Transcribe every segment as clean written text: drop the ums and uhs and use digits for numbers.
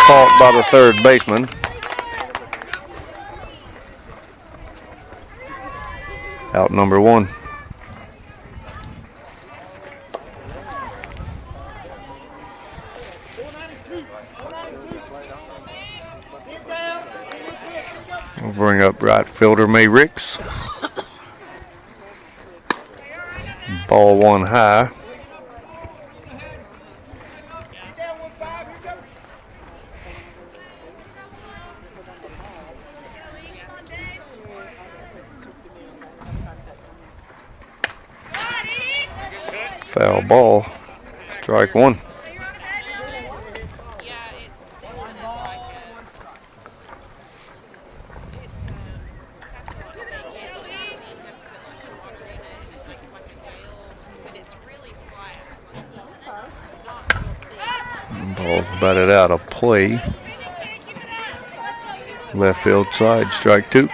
caught by the third baseman. Out number 1. We'll bring up right fielder May Ricks. Ball 1 high. Foul ball. Strike 1. Ball's batted out of play. Left field side, strike 2.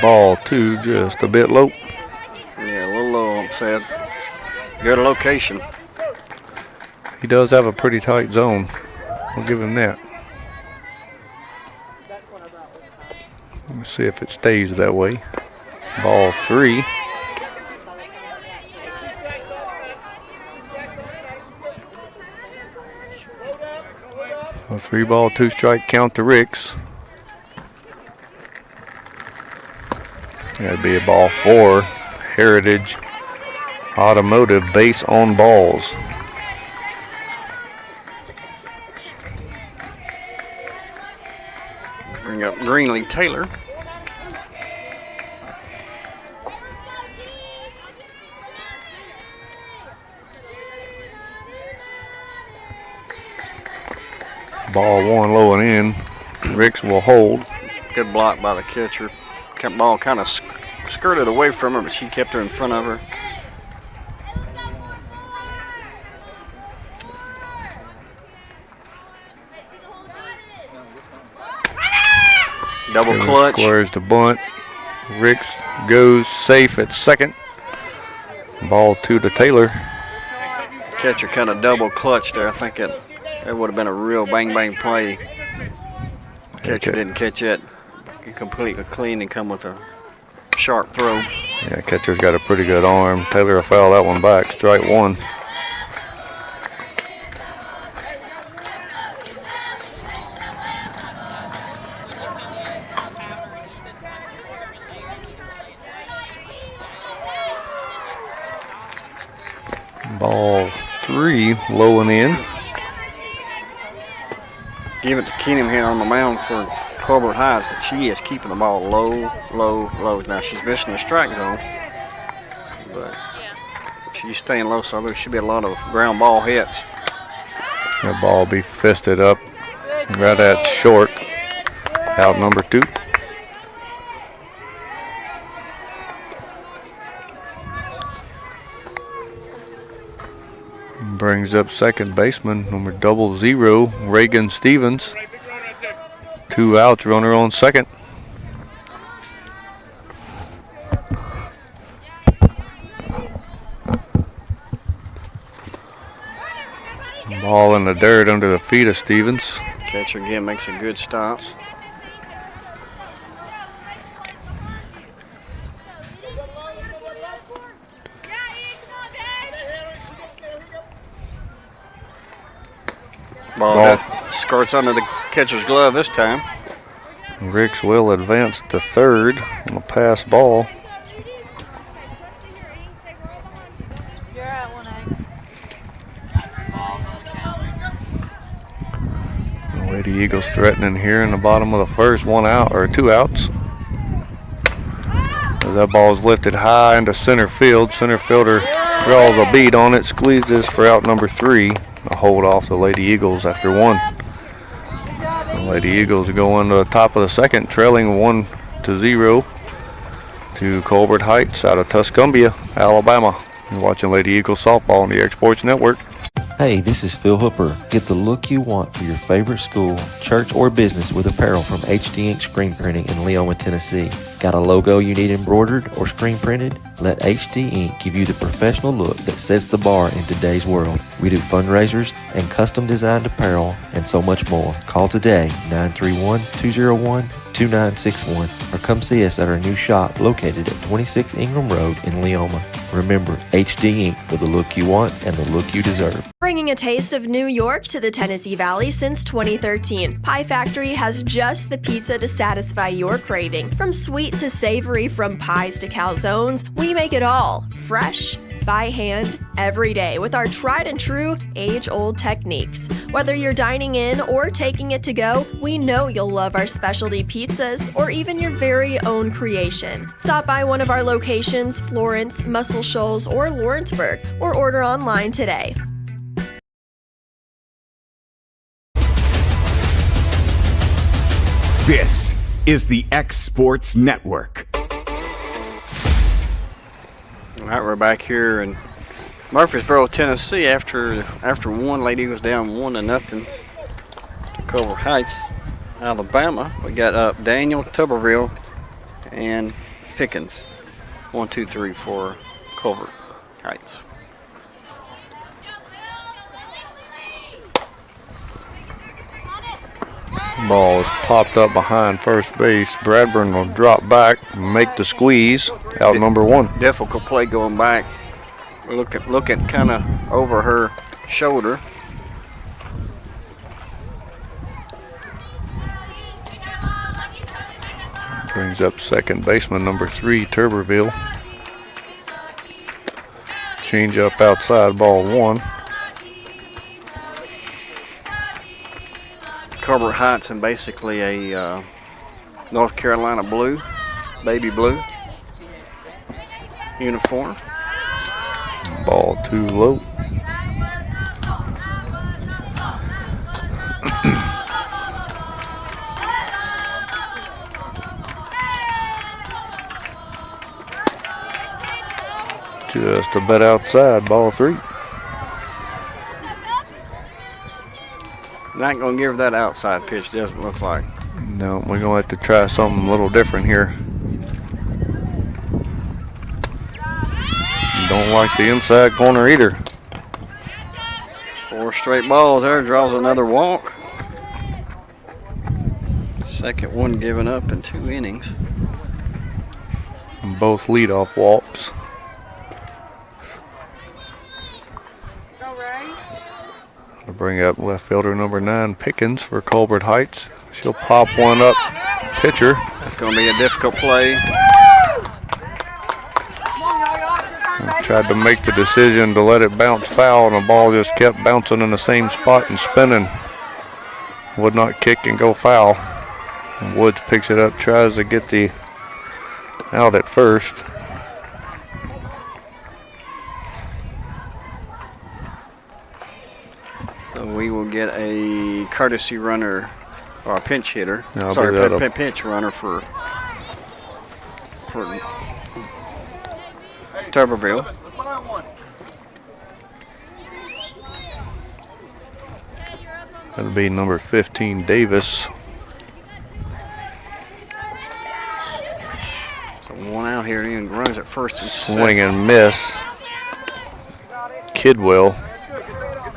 Ball 2, just a bit low. Yeah, a little low, I'm sad. Good location. He does have a pretty tight zone. We'll give him that. Let's see if it stays that way. Ball 3. A 3-ball, 2-strike count to Ricks. That'd be a ball 4. Heritage Automotive base on balls. Bring up Greenlee Taylor. Ball 1 low and in. Ricks will hold. Good block by the catcher. Ball kind of skirted away from her, but she kept her in front of her. Double clutch. Squares the bunt. Ricks goes safe at second. Ball 2 to Taylor. Catcher kind of double clutch there. I think it would have been a real bang play. Catcher didn't catch it. Completely clean and come with a sharp throw. Yeah, catcher's got a pretty good arm. Taylor will foul that one back. Strike 1. Ball 3, low and in. Give it to Keenum here on the mound for Colbert High. She is keeping the ball low. Now she's missing the strike zone, but she's staying low, so there should be a lot of ground ball hits. The ball will be fisted up right at short. Out number 2. Brings up second baseman, number 00, Reagan Stevens. 2 outs, runner on second. Ball in the dirt under the feet of Stevens. Catcher again makes a good stop. Ball skirts under the catcher's glove this time. Ricks will advance to third on a pass ball. The Lady Eagles threatening here in the bottom of the first. 1 out or 2 outs. That ball is lifted high into center field. Center fielder draws a beat on it, squeezes for out number 3. A hold off the Lady Eagles after 1. The Lady Eagles are going to the top of the second, trailing 1-0 to Colbert Heights out of Tuscumbia, Alabama. You're watching Lady Eagles softball on the X Sports Network. Hey, this is Phil Hooper. Get the look you want for your favorite school, church, or business with apparel from HD Ink Screen Printing in Leoma, Tennessee. Got a logo you need embroidered or screen printed? Let HD Ink give you the professional look that sets the bar in today's world. We do fundraisers and custom designed apparel and so much more. Call today, 931-201-2961, or come see us at our new shop located at 26 Ingram Road in Leoma. Remember, HD Ink for the look you want and the look you deserve. Bringing a taste of New York to the Tennessee Valley since 2013, Pie Factory has just the pizza to satisfy your craving. From sweet to savory, from pies to calzones, we make it all fresh, by hand, every day with our tried and true, age-old techniques. Whether you're dining in or taking it to go, we know you'll love our specialty pizzas or even your very own creation. Stop by one of our locations, Florence, Muscle Shoals, or Lawrenceburg, or order online today. This is the X Sports Network. All right, we're back here in Murfreesboro, Tennessee. After one, Lady Eagles down 1-0 to Colbert Heights, Alabama. We got Daniel, Tuberville, and Pickens. 1, 2, 3 for Colbert Heights. Ball is popped up behind first base. Bradburn will drop back and make the squeeze. Out number 1. Difficult play going back. Looking kind of over her shoulder. Brings up second baseman number 3, Tuberville. Change up outside, ball 1. Colbert Heights in basically a North Carolina blue, baby blue uniform. Ball too low. Just a bit outside, ball 3. Not going to give that outside pitch, doesn't look like. No, we're going to have to try something a little different here. Don't like the inside corner either. 4 straight balls there, draws another walk. Second one given up in 2 innings. And both leadoff walks. To bring up left fielder number 9, Pickens for Colbert Heights. She'll pop one up, pitcher. That's going to be a difficult play. Tried to make the decision to let it bounce foul, and the ball just kept bouncing in the same spot and spinning. Would not kick and go foul. And Woods picks it up, tries to get the out at first. So we will get a courtesy runner, or a pinch hitter. No, Sorry, pinch runner for Tuberville. That'll be number 15, Davis. So 1 out here, and he runs at first and Swing and miss. Kidwell.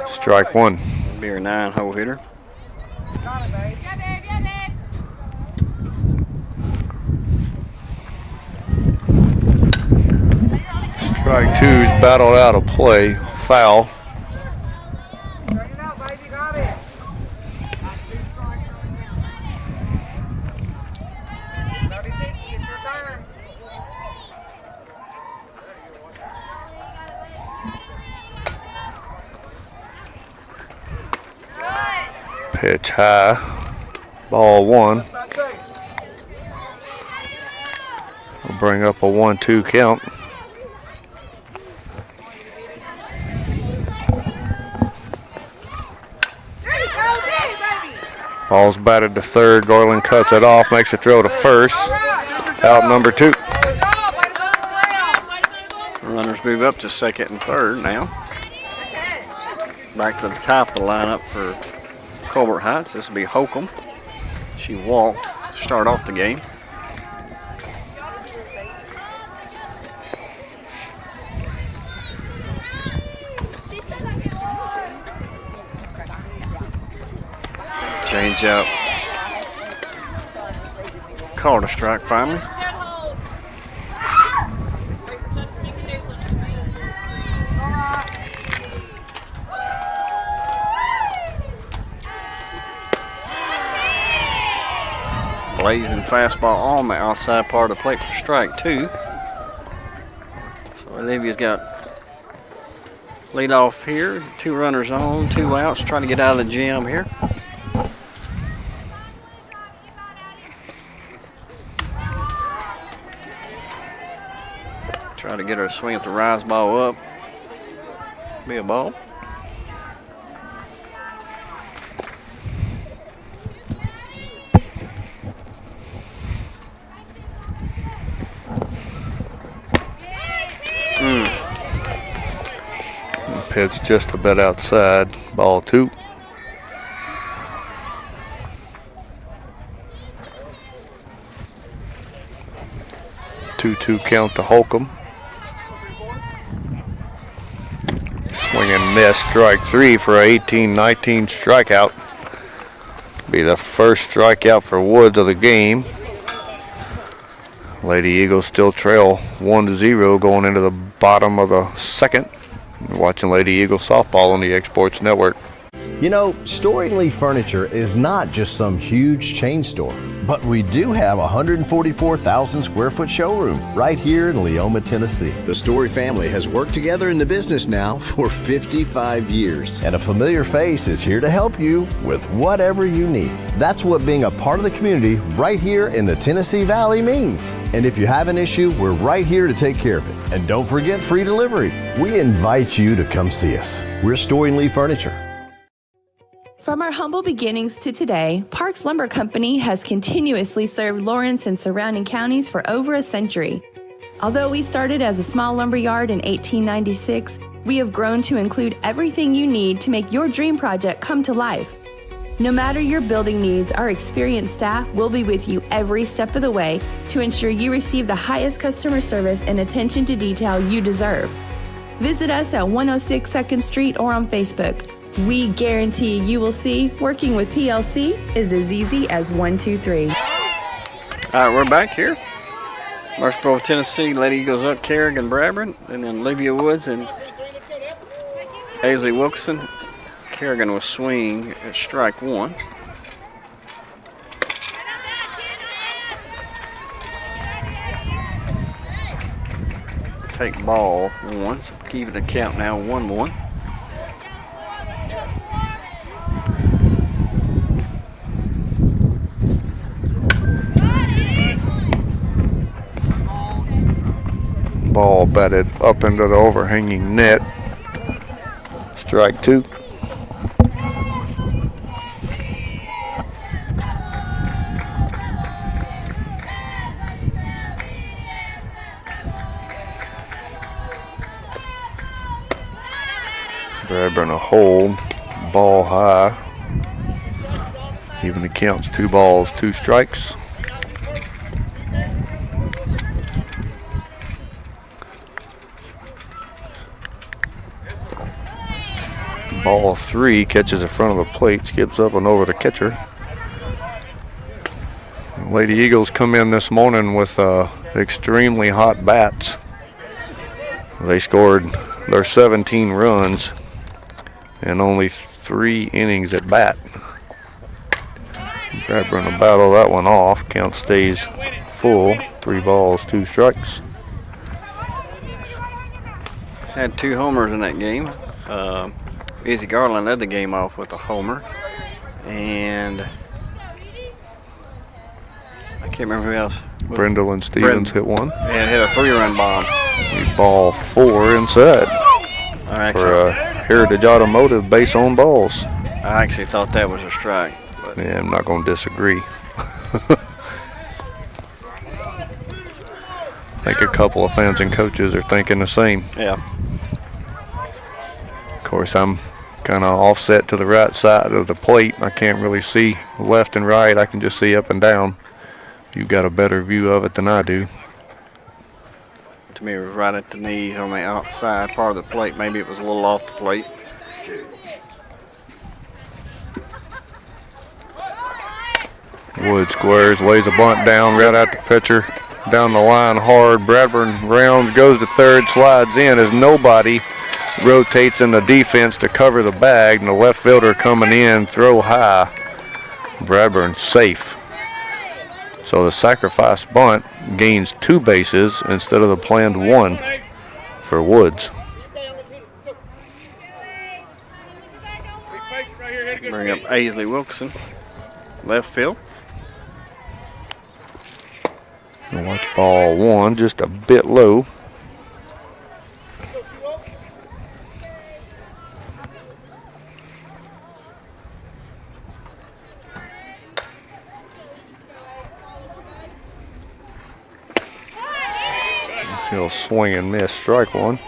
Strike 1. Be a 9-hole hitter. Strike 2's battled out of play. Foul. Pitch high. Ball 1. We'll bring up a 1-2 count. Ball's batted to third. Garland cuts it off, makes a throw to first. Out number 2. Runners move up to second and third now. Back to the top of the lineup for Colbert Heights. This will be Holcomb. She walked to start off the game. Change up. Called a strike finally. Blazing fastball on the outside part of the plate for strike 2. So Olivia's got lead off here. 2 runners on, 2 outs, trying to get out of the jam here. Try to get her to swing at the rise ball up. Be a ball. Pitch just a bit outside. Ball 2. Two count to Holcomb. Swing and miss. Strike 3 for a 18-19 strikeout. Be the first strikeout for Woods of the game. Lady Eagles still trail 1-0 going into the bottom of the second. You're watching Lady Eagles softball on the Exports Network. You know, Storing Lee Furniture is not just some huge chain store, but we do have a 144,000 square foot showroom right here in Leoma, Tennessee. The Story family has worked together in the business now for 55 years. And a familiar face is here to help you with whatever you need. That's what being a part of the community right here in the Tennessee Valley means. And if you have an issue, we're right here to take care of it. And don't forget free delivery. We invite you to come see us. We're Storing Lee Furniture. From our humble beginnings to today, Parks Lumber Company has continuously served Lawrence and surrounding counties for over a century. Although we started as a small lumber yard in 1896, we have grown to include everything you need to make your dream project come to life. No matter your building needs, our experienced staff will be with you every step of the way to ensure you receive the highest customer service and attention to detail you deserve. Visit us at 106 2nd Street or on Facebook. We guarantee you will see working with PLC is as easy as 1, 2, 3. All right, we're back here. Murfreesboro, Tennessee. Lady Eagles up, Kerrigan, Bradburn, and then Olivia Woods and Aisley Wilkinson. Kerrigan will swing at strike 1. Take ball 1, so keep the count now 1-1. Ball batted up into the overhanging net. Strike 2. Bradburn a hold. Ball high. Even the count's 2 balls, 2 strikes. Ball 3 catches the front of the plate, skips up and over the catcher. Lady Eagles come in this morning with extremely hot bats. They scored their 17 runs in only 3 innings at bat. Bradburn will battle that one off. Count stays full. 3 balls, 2 strikes. Had 2 homers in that game. Izzy Garland led the game off with a homer, and I can't remember who else. Brindle and Stevens hit one. And hit a 3-run bomb. Ball 4 inside for Heritage Automotive base on balls. I actually thought that was a strike. But yeah, I'm not going to disagree. I think a couple of fans and coaches are thinking the same. Yeah. Of course, I'm kind of offset to the right side of the plate. I can't really see left and right. I can just see up and down. You've got a better view of it than I do. To me, it was right at the knees on the outside part of the plate. Maybe it was a little off the plate. Wood squares, lays a bunt down right at the pitcher. Down the line hard. Bradburn rounds, goes to third, slides in as nobody rotates in the defense to cover the bag, and the left fielder coming in, throw high. Bradburn safe. So the sacrifice bunt gains 2 bases instead of the planned 1 for Woods. Bring up Aisley Wilkinson, left field. And watch ball 1, just a bit low. He'll swing and miss, strike 1.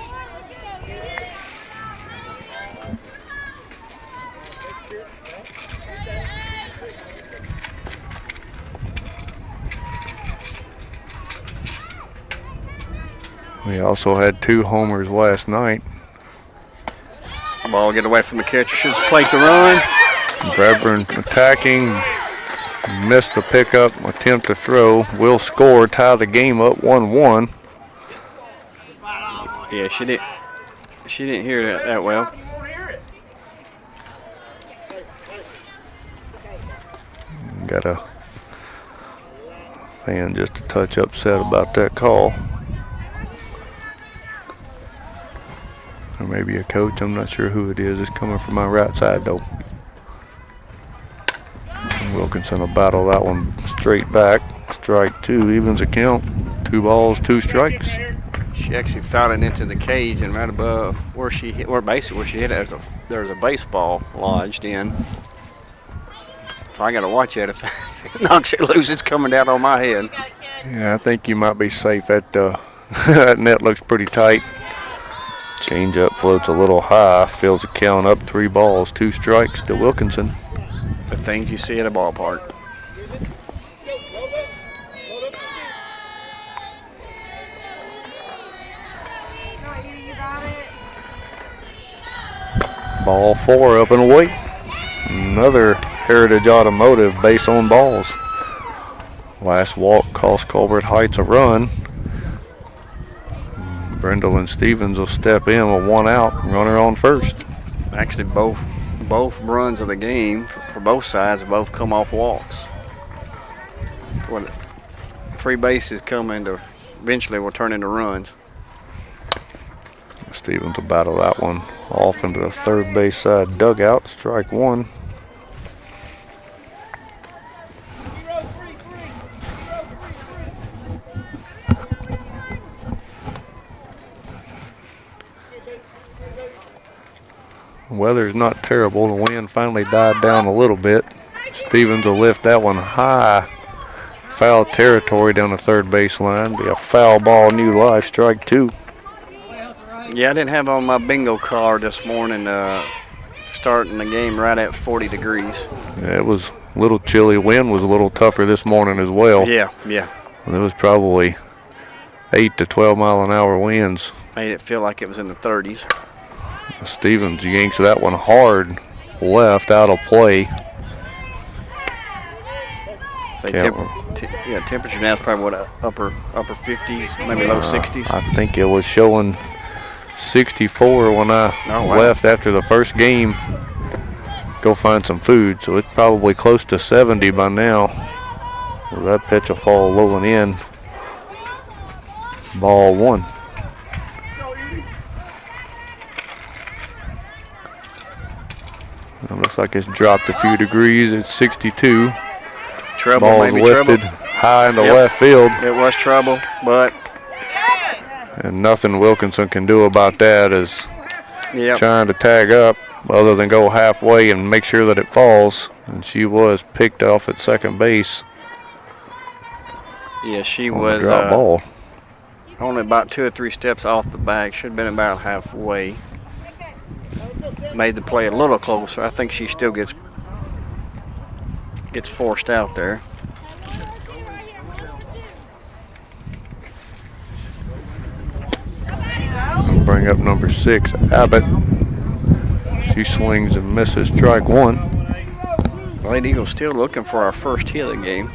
We also had 2 homers last night. Ball get away from the catcher, should plate the run. Bradburn attacking, missed the pickup, attempt to throw, will score, tie the game up 1-1. Yeah, she didn't hear that well. Got a fan just a touch upset about that call. Or maybe a coach, I'm not sure who it is. It's coming from my right side though. Wilkinson will battle that one straight back. Strike 2, evens the count. 2 balls, 2 strikes. She actually fouled it into the cage, and right above where she hit, or basically where she hit it, there's a baseball lodged in. So I got to watch it. If it knocks it loose, it's coming down on my head. Yeah, I think you might be safe. That net looks pretty tight. Changeup floats a little high, fills the count up, 3 balls, 2 strikes to Wilkinson. The things you see at a ballpark. Ball 4 up and away. Another Heritage Automotive base on balls. Last walk cost Colbert Heights a run. Brindle and Stevens will step in with 1 out, runner on first. Actually, both runs of the game for both sides have both come off walks. When 3 bases come into, eventually will turn into runs. Stevens will battle that one off into the third base side dugout, strike 1. Weather's not terrible. The wind finally died down a little bit. Stevens will lift that one high. Foul territory down the third base line. Be a foul ball, new life, strike 2. Yeah, I didn't have on my bingo card this morning starting the game right at 40 degrees. Yeah, it was a little chilly. Wind was a little tougher this morning as well. Yeah. It was probably 8 to 12 mile an hour winds. Made it feel like it was in the 30s. Stevens yanks that one hard left out of play. Say temperature now is probably what, upper 50s, maybe low 60s. I think it was showing 64 when I left after the first game. Go find some food, so it's probably close to 70 by now. Well, that pitch will fall low and in. Ball 1. It looks like it's dropped a few degrees. It's 62. Trouble, Ball's maybe lifted trouble. high in the left field. It was trouble, but. And nothing Wilkinson can do about that is trying to tag up other than go halfway and make sure that it falls. And she was picked off at second base. Yeah, she was drop ball. Only about 2 or 3 steps off the bag. Should have been about halfway. made the play a little closer. I think she still gets forced out there. Bring up number 6, Abbott. She swings and misses, strike 1. Lady Eagles still looking for our first hit of the game.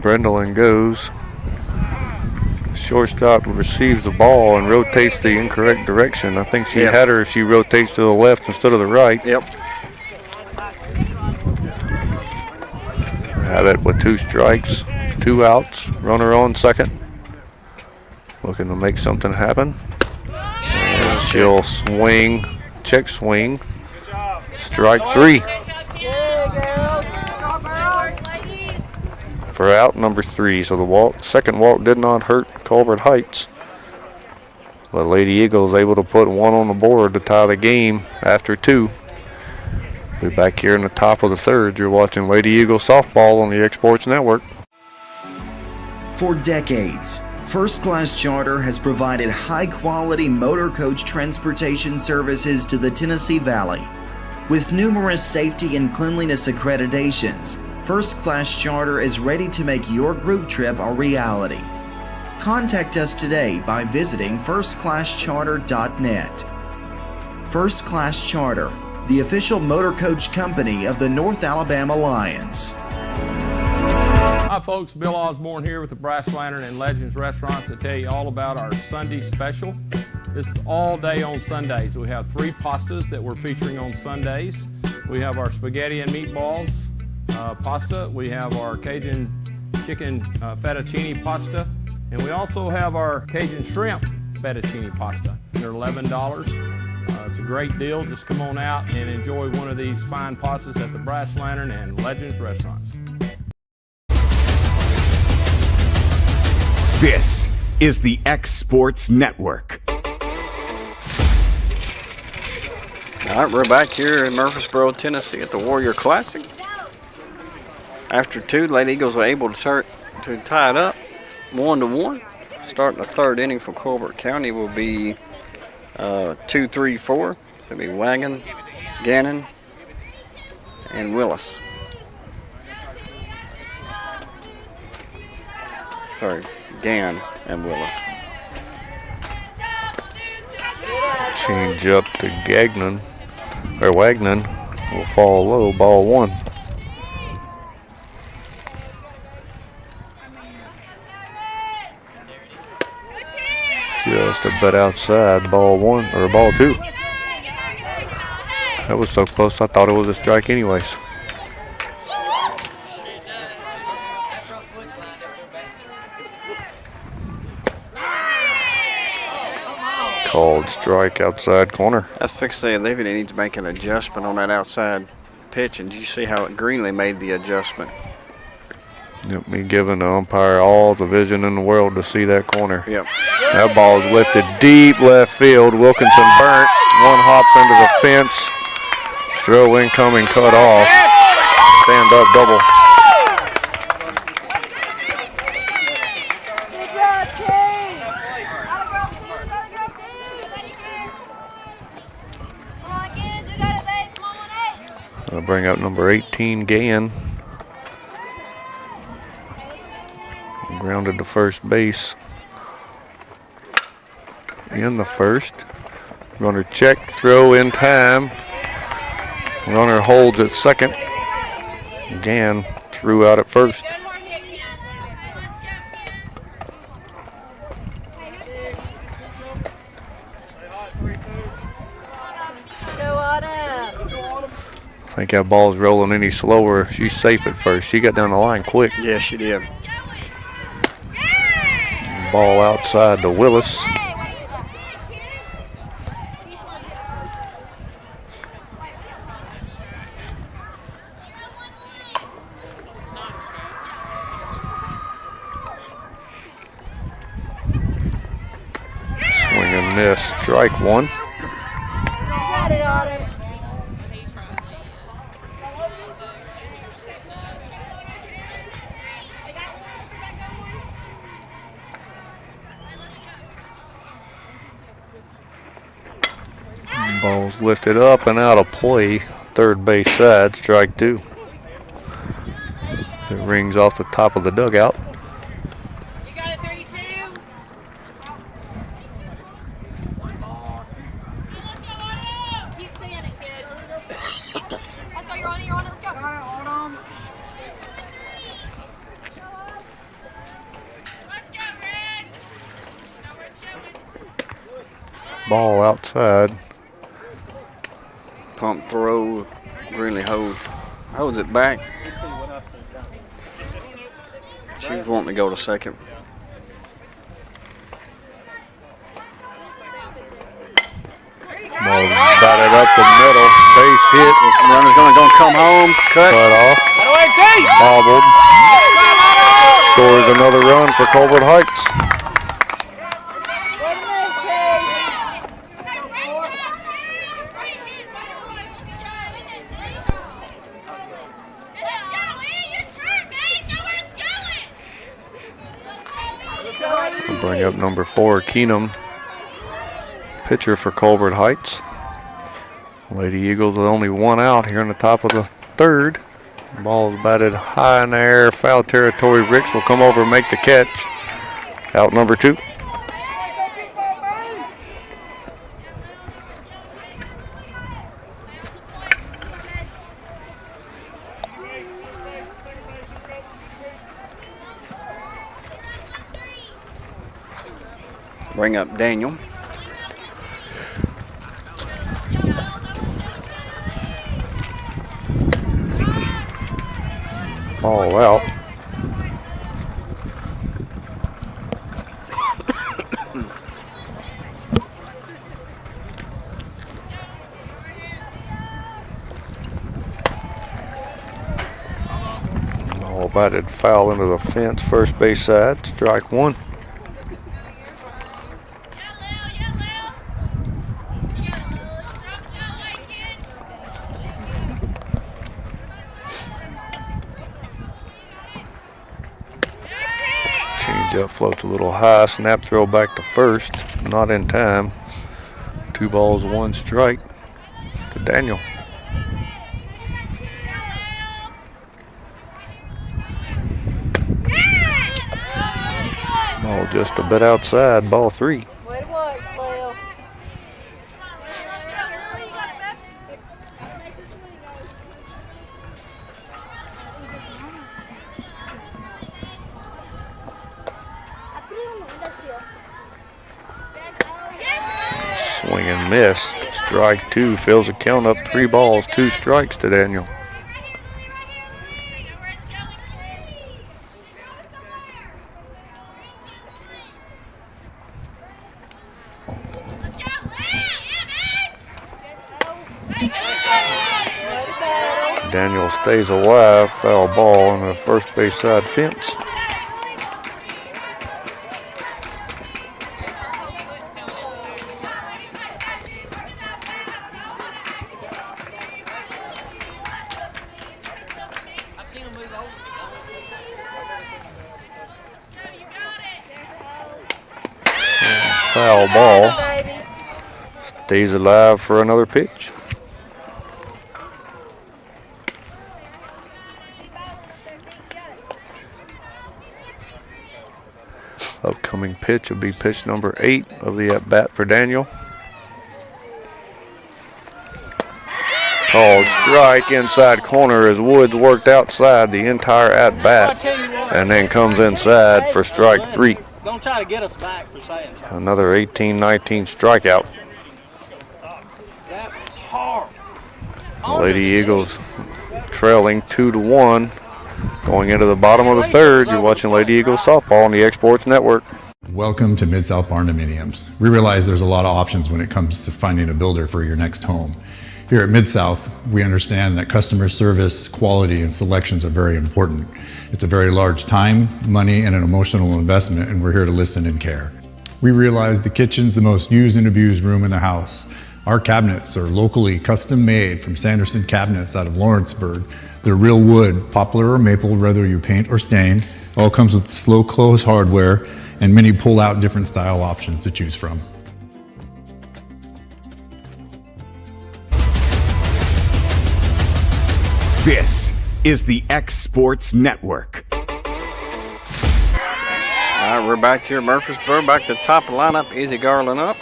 Brendolin goes. Shortstop receives the ball and rotates the incorrect direction. I think she had her if she rotates to the left instead of the right. Yep. Abbott with 2 strikes, 2 outs, runner on second. Looking to make something happen. And she'll swing, check swing, strike 3. For out number 3, so the second walk did not hurt Colbert Heights. But Lady Eagles able to put 1 on the board to tie the game after 2. We're back here in the top of the 3rd. You're watching Lady Eagles softball on the X Sports Network. For decades, First Class Charter has provided high-quality motor coach transportation services to the Tennessee Valley. With numerous safety and cleanliness accreditations, First Class Charter is ready to make your group trip a reality. Contact us today by visiting firstclasscharter.net. First Class Charter, the official motor coach company of the North Alabama Lions. Hi folks, Bill Osborne here with the Brass Lantern and Legends Restaurants to tell you all about our Sunday special. This is all day on Sundays. We have 3 pastas that we're featuring on Sundays. We have our spaghetti and meatballs pasta. We have our Cajun chicken fettuccine pasta. And we also have our Cajun shrimp fettuccine pasta. They're $11. It's a great deal. Just come on out and enjoy one of these fine pastas at the Brass Lantern and Legends Restaurants. This is the X Sports Network. All right, we're back here in Murfreesboro, Tennessee at the Warrior Classic. After 2, Lady Eagles are able to tie it up 1-1. Starting the 3rd inning for Colbert County will be 2, 3, 4. So it'll be Wagon, Gannon, and Willis. Sorry, Gann and Willis. Change up to Wagnon will fall low, ball 1. Just a bit outside, ball 1 or ball 2. That was so close I thought it was a strike anyways. Called strike outside corner. That's fixated. They need to make an adjustment on that outside pitch, and you see how Greenlee made the adjustment. Yep, me giving the umpire all the vision in the world to see that corner. Yep. That ball is lifted deep left field. Wilkinson burnt. 1 hops into the fence. Throw incoming, cut off. Stand up double. I'll bring out number 18, Gann. Grounded to first base in the 1st. Runner check, throw in time. Runner holds at 2nd. Gann threw out at 1st. I think that ball's rolling any slower. She's safe at 1st. She got down the line quick. Yes, she did. Ball outside to Willis. Swing and miss, strike 1. Ball's lifted up and out of play. Third base side, strike 2. It rings off the top of the dugout. You got it, 32. Keep seeing it, kid. Let's go, you're on it, let's go. Hold on. Let's go, Red. Know where it's going. Ball outside. Pump throw. Greenlee holds it back. She was wanting to go to second. Ball batted up the middle. Base hit. Runner's gonna come home. Cut off. Bobbled. Scores another run for Colbert Heights. Bring up number 4, Keenum, pitcher for Colbert Heights. Lady Eagles with only one out here in the top of the third. Ball's batted high in the air, foul territory. Ricks will come over and make the catch. Out number 2. Bring up Daniel. Ball out. Ball batted foul into the fence, first base side, strike 1. Changeup floats a little high, snap throw back to first, not in time. 2 balls, 1 strike to Daniel. Ball just a bit outside, ball 3. Swing and miss. Strike 2 fills the count up. 3 balls, 2 strikes to Daniel. Daniel stays alive. Foul ball on the first base side fence. Foul ball. Stays alive for another pitch. Upcoming pitch will be pitch number 8 of the at-bat for Daniel. Called strike inside corner as Woods worked outside the entire at-bat and then comes inside for strike 3. Don't try to get us back for saying something. Another 18-19 strikeout. That was hard. Lady Eagles trailing 2-1. Going into the bottom of the third, you're watching Lady Eagles softball on the X-Sports Network. Welcome to Mid-South Barndominiums. We realize there's a lot of options when it comes to finding a builder for your next home. Here at Mid-South, we understand that customer service, quality, and selections are very important. It's a very large time, money, and an emotional investment, and we're here to listen and care. We realize the kitchen's the most used and abused room in the house. Our cabinets are locally custom made from Sanderson Cabinets out of Lawrenceburg. They're real wood, poplar or maple, whether you paint or stain. All comes with slow close hardware and many pull-out different style options to choose from. This is the X Sports Network. All right, we're back here at Murfreesboro. Back to the top of the lineup. Izzy Garland up.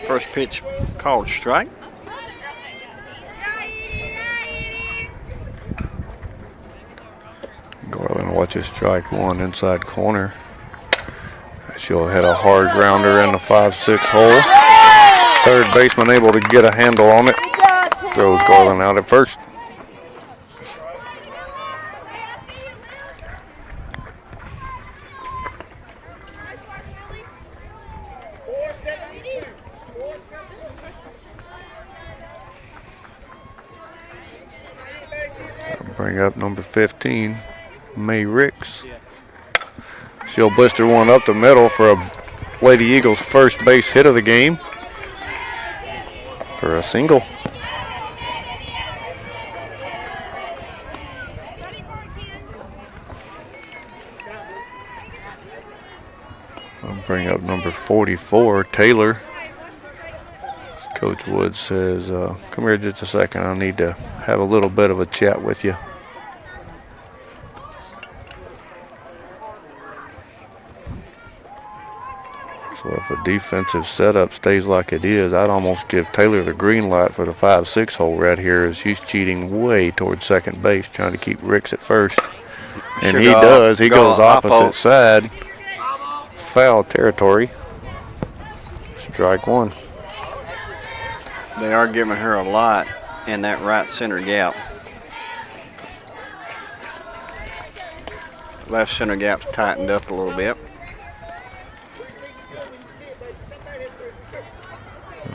First pitch called strike. Garland watches strike one inside corner. She'll hit a hard grounder in the 5-6 hole. Third baseman able to get a handle on it. Throws Garland out at first. Bring up number 15, May Ricks. She'll blister one up the middle for a Lady Eagles first base hit of the game for a single. I'll bring up number 44, Taylor. Coach Woods says, come here just a second. I need to have a little bit of a chat with you. So if a defensive setup stays like it is, I'd almost give Taylor the green light for the 5-6 hole right here, as she's cheating way towards second base, trying to keep Ricks at first. And he does. He goes opposite side. Foul territory. Strike one. They are giving her a lot in that right center gap. Left center gap's tightened up a little bit.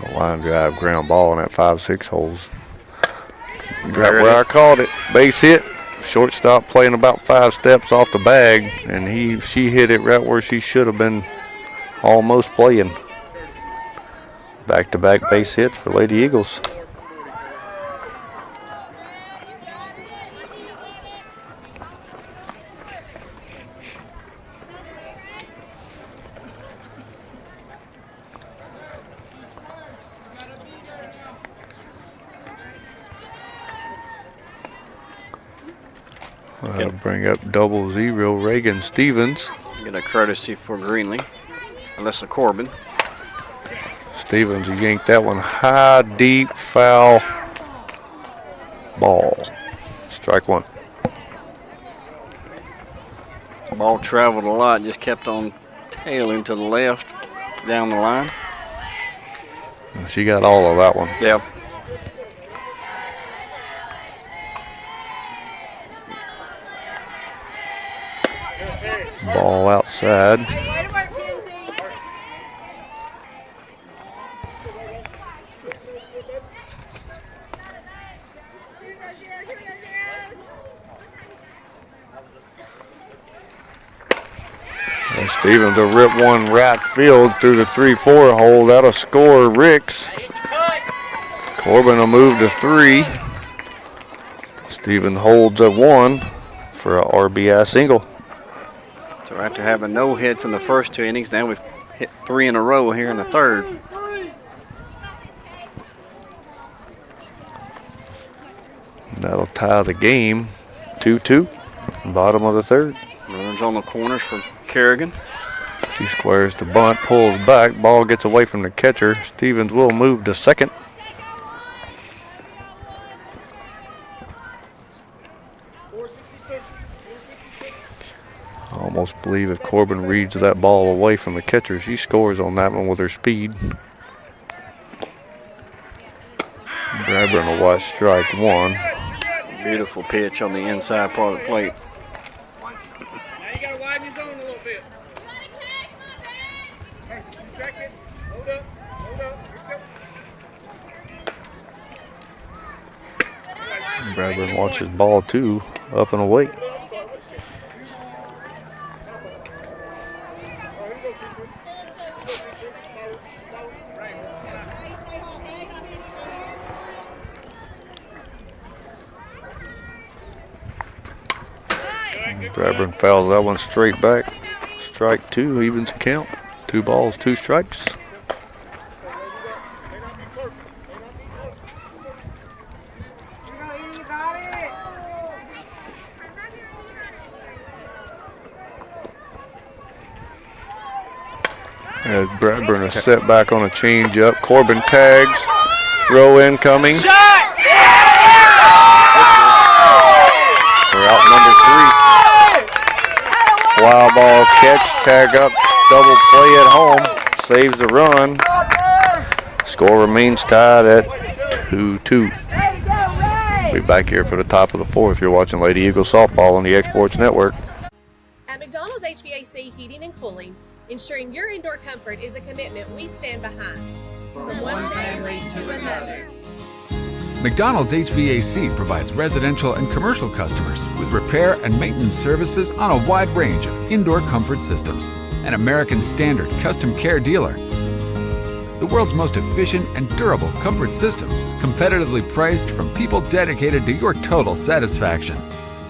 A line drive ground ball in that 5-6 holes. Right where I called it. Base hit. Shortstop playing about 5 steps off the bag, and she hit it right where she should have been almost playing. Back-to-back base hits for Lady Eagles. I'll bring up 00 Reagan Stevens. Get a courtesy for Greenlee. Alyssa Corbin. Stevens yanked that one high, deep, foul ball. Strike one. Ball traveled a lot, just kept on tailing to the left down the line. She got all of that one. Yeah. Ball outside. And Stevens will rip one right field through the 3-4 hole. That'll score Ricks. Corbin will move to 3. Stevens holds at 1 for a RBI single. So after having no hits in the first 2 innings, now we've hit 3 in a row here in the third. That'll tie the game 2-2. Bottom of the third. Runners on the corners for Kerrigan. She squares the bunt, pulls back, ball gets away from the catcher. Stevens will move to second. I almost believe if Corbin reads that ball away from the catcher, she scores on that one with her speed. Bradburn will watch strike one. Beautiful pitch on the inside part of the plate. Now you got to widen your zone a little bit. Hey, check it. Hold up. Bradburn watches ball 2 up and away. Bradburn fouls that one straight back. Strike 2 evens the count. 2 balls, 2 strikes. As Bradburn is set back on a change-up. Corbin tags. Throw incoming. For out number 3. Fly ball catch, tag up, double play at home. Saves the run. Score remains tied at 2-2. Be back here for the top of the 4th. You're watching Lady Eagles softball on the Exports Network. At McDonald's HVAC Heating and Cooling, ensuring your indoor comfort is a commitment we stand behind. From one family to another. McDonald's HVAC provides residential and commercial customers with repair and maintenance services on a wide range of indoor comfort systems. An American Standard custom care dealer. The world's most efficient and durable comfort systems, competitively priced from people dedicated to your total satisfaction.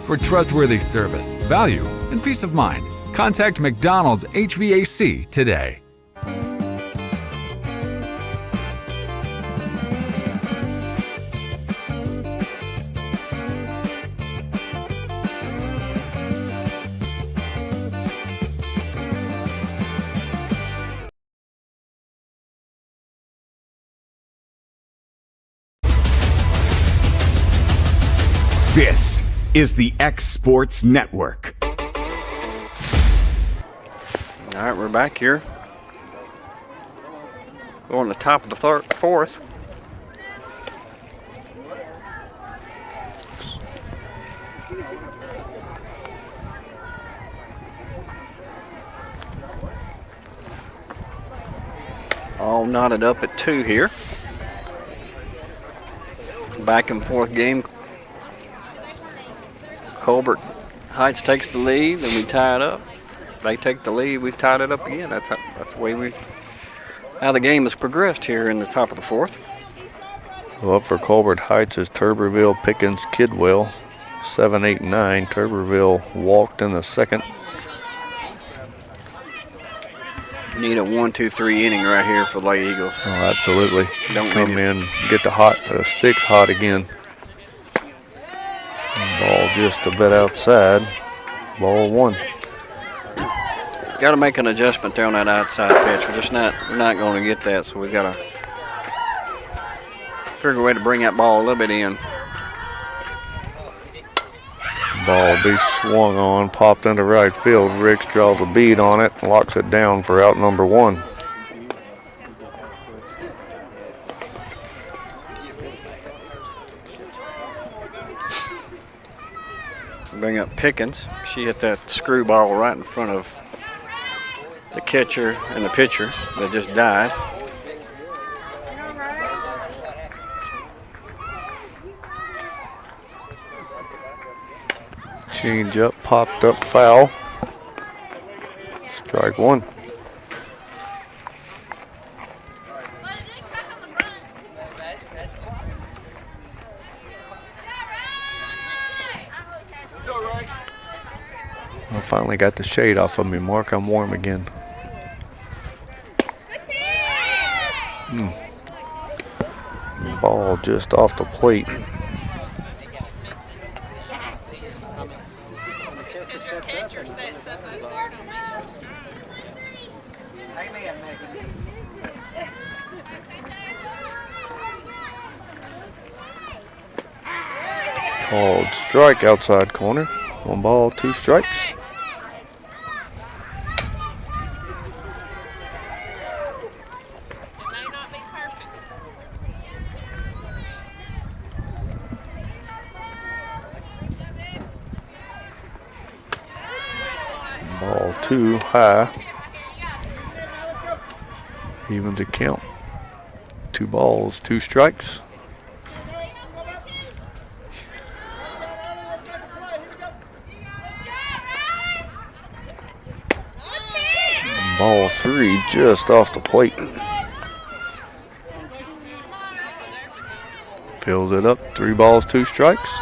For trustworthy service, value, and peace of mind, contact McDonald's HVAC today. This is the X Sports Network. All right, we're back here. We're on the top of the 4th. All knotted up at 2 here. Back and forth game. Colbert Heights takes the lead, then we tie it up. They take the lead, we've tied it up again. That's the way how the game has progressed here in the top of the 4th. Well, up for Colbert Heights is Tuberville, Pickens, Kidwell, 7, 8, 9. Tuberville walked in the 2nd. Need a 1-2-3 inning right here for the Lady Eagles. Oh, absolutely. Don't come in, get the sticks hot again. Ball just a bit outside. Ball 1. Got to make an adjustment there on that outside pitch. We're not going to get that, so we've got to figure a way to bring that ball a little bit in. Ball be swung on, popped into right field. Ricks draws a bead on it, locks it down for out number 1. Bring up Pickens. She hit that screwball right in front of the catcher and the pitcher that just died. Change up, popped up, foul. Strike 1. I finally got the shade off of me, Mark. I'm warm again. Ball just off the plate. Called strike outside corner. 1 ball, 2 strikes. Ball 2 high. Evens the count. 2 balls, 2 strikes. Ball 3 just off the plate. Fills it up. 3 balls, 2 strikes.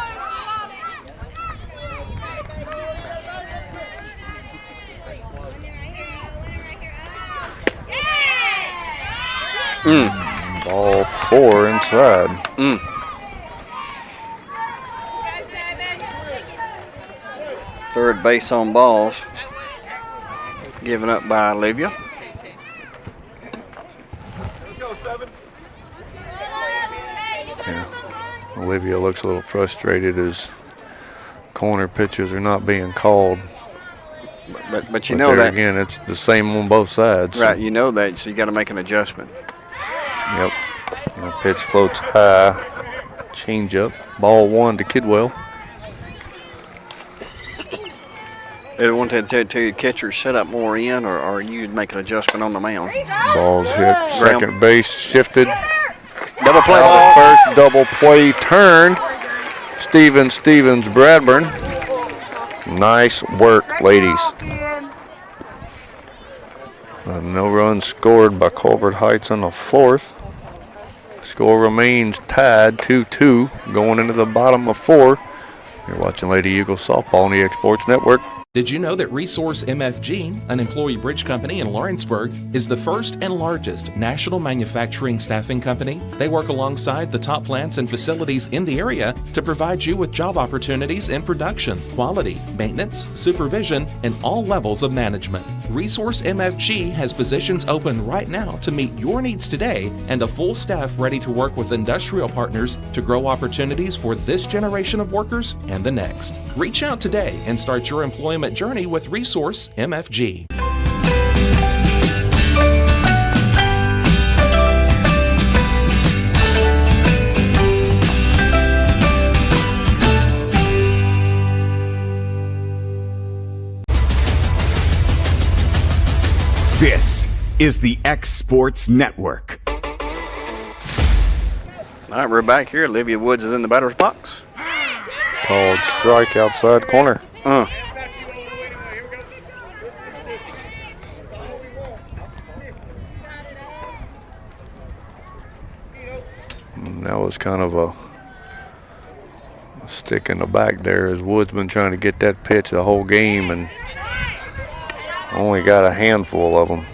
Ball 4 inside. Third base on balls. Given up by Olivia. Olivia looks a little frustrated as corner pitches are not being called. But you know that again, it's the same on both sides. Right, you know that, so you got to make an adjustment. Yep. And the pitch floats high. Change up. Ball 1 to Kidwell. They want to tell you catcher set up more in, or you'd make an adjustment on the mound. Ball's hit second base, shifted. Double play ball. First double play turn. Stevens, Bradburn. Nice work, ladies. No runs scored by Colbert Heights on the 4th. Score remains tied 2-2 going into the bottom of 4. You're watching Lady Eagles softball on the X Sports Network. Did you know that Resource MFG, an employee bridge company in Lawrenceburg, is the first and largest national manufacturing staffing company? They work alongside the top plants and facilities in the area to provide you with job opportunities in production, quality, maintenance, supervision, and all levels of management. Resource MFG has positions open right now to meet your needs today and a full staff ready to work with industrial partners to grow opportunities for this generation of workers and the next. Reach out today and start your employment journey with Resource MFG. This is the X Sports Network. All right, we're back here. Olivia Woods is in the batter's box. Called strike outside corner. And that was kind of a stick in the back there as Woods been trying to get that pitch the whole game and only got a handful of them.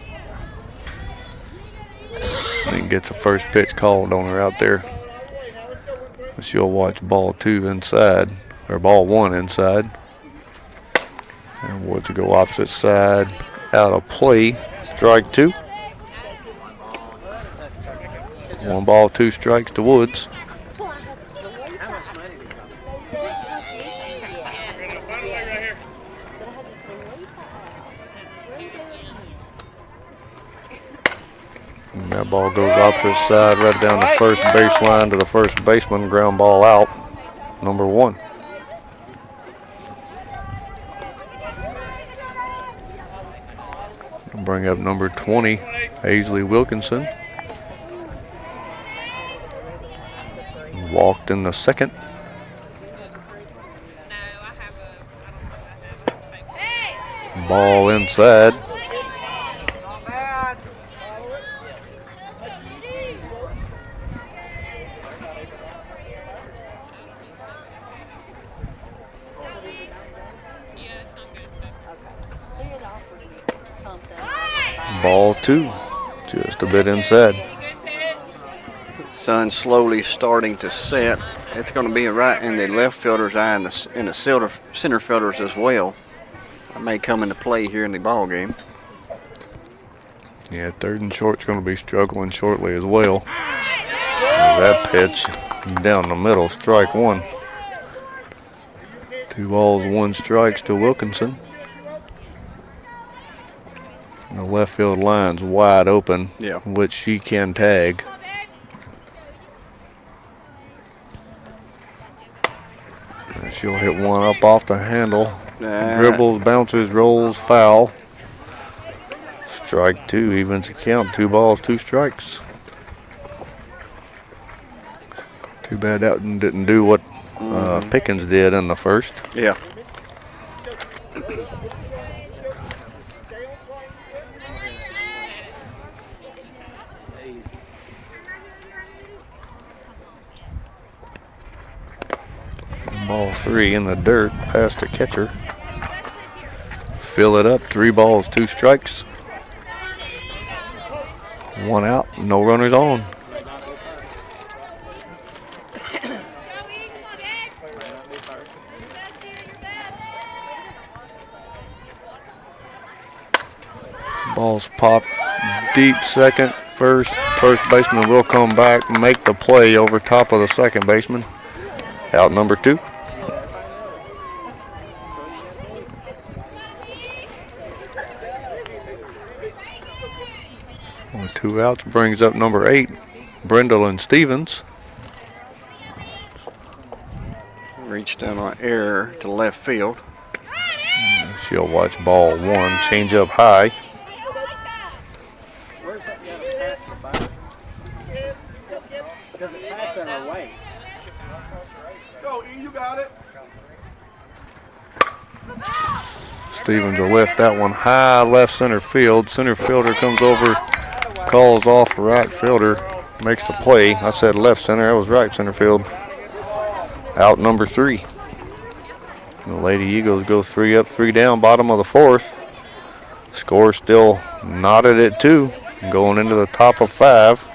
Then gets the first pitch called on her out there. She'll watch ball 2 inside, or ball 1 inside. And Woods will go opposite side, out of play, strike 2. 1 ball, 2 strikes to Woods. And that ball goes opposite side right down the first baseline to the first baseman. Ground ball out, number 1. Bring up number 20, Aisley Wilkinson. Walked in the second. Ball inside. Ball 2, just a bit inside. Sun slowly starting to set. It's going to be right in the left fielder's eye and the center fielders as well. That may come into play here in the ball game. Yeah, third and short's going to be struggling shortly as well. That pitch down the middle, strike 1. 2 balls, 1 strikes to Wilkinson. The left field line's wide open, which she can tag. And she'll hit one up off the handle. Dribbles, bounces, rolls, foul. Strike 2, evens the count. 2 balls, 2 strikes. Too bad that didn't do what Pickens did in the first. Yeah. Ball 3 in the dirt, past the catcher. Fill it up, 3 balls, 2 strikes. 1 out, no runners on. Ball's popped deep second, first baseman will come back and make the play over top of the second baseman. Out number 2. Only 2 outs brings up number 8, Brendolyn Stevens. Reached down on air to left field. She'll watch ball 1, change up high. Stevens will lift that one high left center field. Center fielder comes over, calls off the right fielder, makes the play. I said left center, that was right center field. Out number 3. The Lady Eagles go 3 up, 3 down, bottom of the 4th. Score still knotted at 2, going into the top of 5.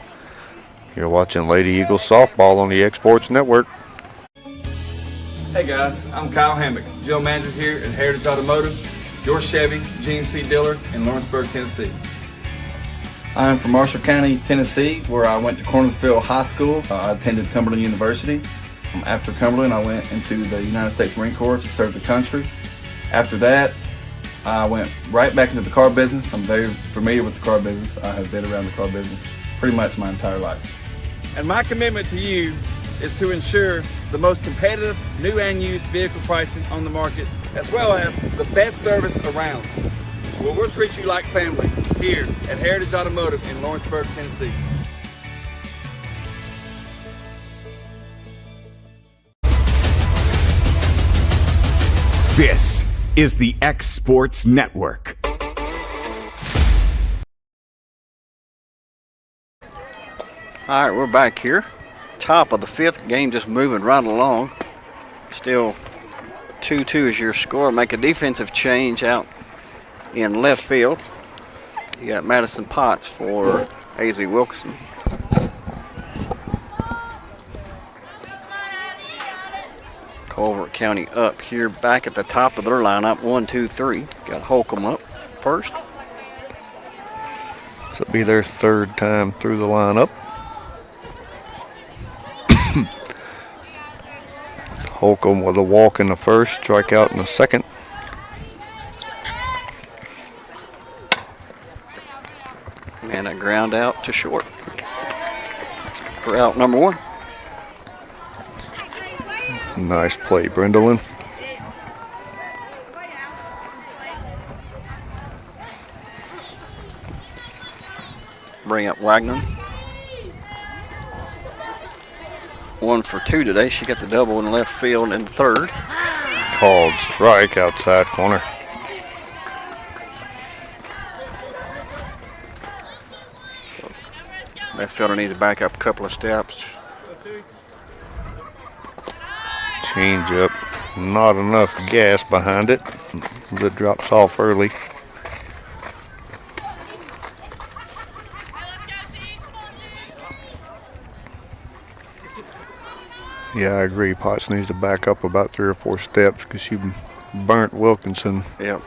You're watching Lady Eagles softball on the Exports Network. Hey guys, I'm Kyle Hammock, General Manager here at Heritage Automotive, your Chevy GMC dealer in Lawrenceburg, Tennessee. I'm from Marshall County, Tennessee, where I went to Cornersville High School. I attended Cumberland University. After Cumberland, I went into the United States Marine Corps to serve the country. After that, I went right back into the car business. I'm very familiar with the car business. I have been around the car business pretty much my entire life. And my commitment to you is to ensure the most competitive new and used vehicle pricing on the market, as well as the best service around. Well, we'll treat you like family here at Heritage Automotive in Lawrenceburg, Tennessee. This is the X Sports Network. All right, we're back here. Top of the 5th, game just moving right along. Still 2-2 is your score. Make a defensive change out in left field. You got Madison Potts for AZ Wilkerson. Colbert County up here back at the top of their lineup. 1, 2, 3. Got Holcomb up first. So it'll be their 3rd time through the lineup. Holcomb with a walk in the 1st, strikeout in the 2nd. And a ground out to short for out number 1. Nice play, Brendolyn. Bring up Wagner. 1 for 2 today. She got the double in left field in the 3rd. Called strike outside corner. So left fielder needs to back up a couple of steps. Change up, not enough gas behind it. It drops off early. Yeah, I agree. Potts needs to back up about 3 or 4 steps because she burnt Wilkinson. Yep.